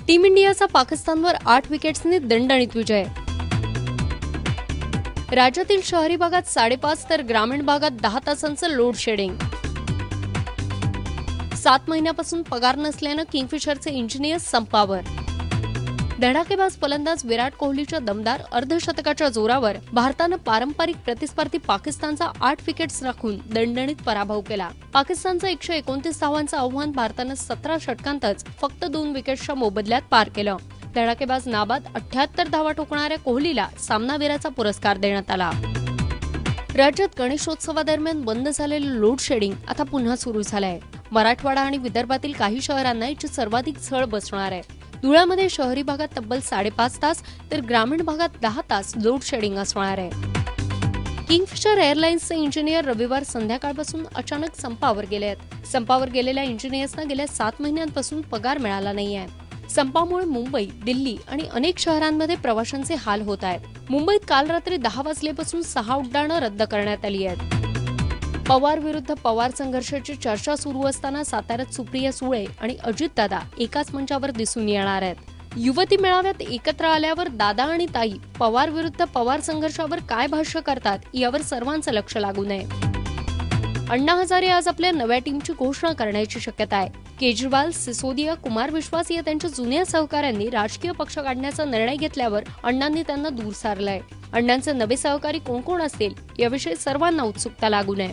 Team इंडियाचा पाकिस्तानवर 8 विकेट्सनी दणदणीत विजय। राज्यातील शहरी भागात 5.5 तर ग्रामीण भागात 10 तासांचं लोड शेडिंग। 7 महिन्यापासून पगार नसल्यानं किंगफिशरचे इंजिनियर्स संपावर। धडाकेबाज फलंदाज विराट कोहलीच्या दमदार अर्धशतकाच्या जोरावर भारतानं पारंपरिक प्रतिस्पर्धी पाकिस्तानचा 8 विकेट्स राखून दणदणीत पराभव केला। पाकिस्तानचं 129 धावांचं आव्हान भारतानं 17 षटकांतच फक्त 2 विकेट्सच्या मोबदल्यात पार केलं। धडाकेबाज नाबाद 78 धावा ठोकणाऱ्या कोहलीला सामनावीराचा पुरस्कार देण्यात आला। राज्यात गणेशोत्सवादरम्यान बंद झालेलं लोड शेडिंग आता पुन्हा सुरू झालंय। मराठवाडा आणि विदर्भातील काही शहरांना याची सर्वाधिक झळ बसणार आहे। धुळ्यामध्ये शहरी भागात तब्बल 5.5 तास तर ग्रामीण भागात 10 तास लोड शेडिंग असणार आहे। किंगफिशर एअरलाइन्सचे इंजिनियर रविवार संध्याकाळपासून अचानक संपावर गेले आहेत। संपावर गेलेल्या इंजिनियर्सना गेल्या 7 महिन्यांपासून पगार मिळाला नाहीये। संपामुळे मुंबई, दिल्ली आणि अनेक शहरांमध्ये प्रवाशांचे हाल होत आहेत। मुंबईत काल रात्री 10 वाजल्यापासून 6 उड्डाणं रद्द करण्यात आली आहेत। पवार विरुद्ध पवार संघर्षाची चर्चा सुरू असताना साताऱ्यात सुप्रिया सुळे आणि अजितदादा एकाच मंचावर दिसून येणार आहेत। युवती मेळाव्यात एकत्र आल्यावर दादा आणि ताई पवार विरुद्ध पवार संघर्षावर काय भाष्य करतात यावर सर्वांचं लक्ष लागू नये। अण्णा हजारे आज आपल्या नव्या टीमची घोषणा करण्याची शक्यता आहे। केजरीवाल, सिसोदिया, कुमार विश्वास या त्यांच्या जुन्या सहकाऱ्यांनी राजकीय पक्ष काढण्याचा निर्णय घेतल्यावर अण्णांनी त्यांना दूर सारलंय। अण्णांचे नवे सहकारी कोण कोण असतील याविषयी सर्वांना उत्सुकता लागू नये।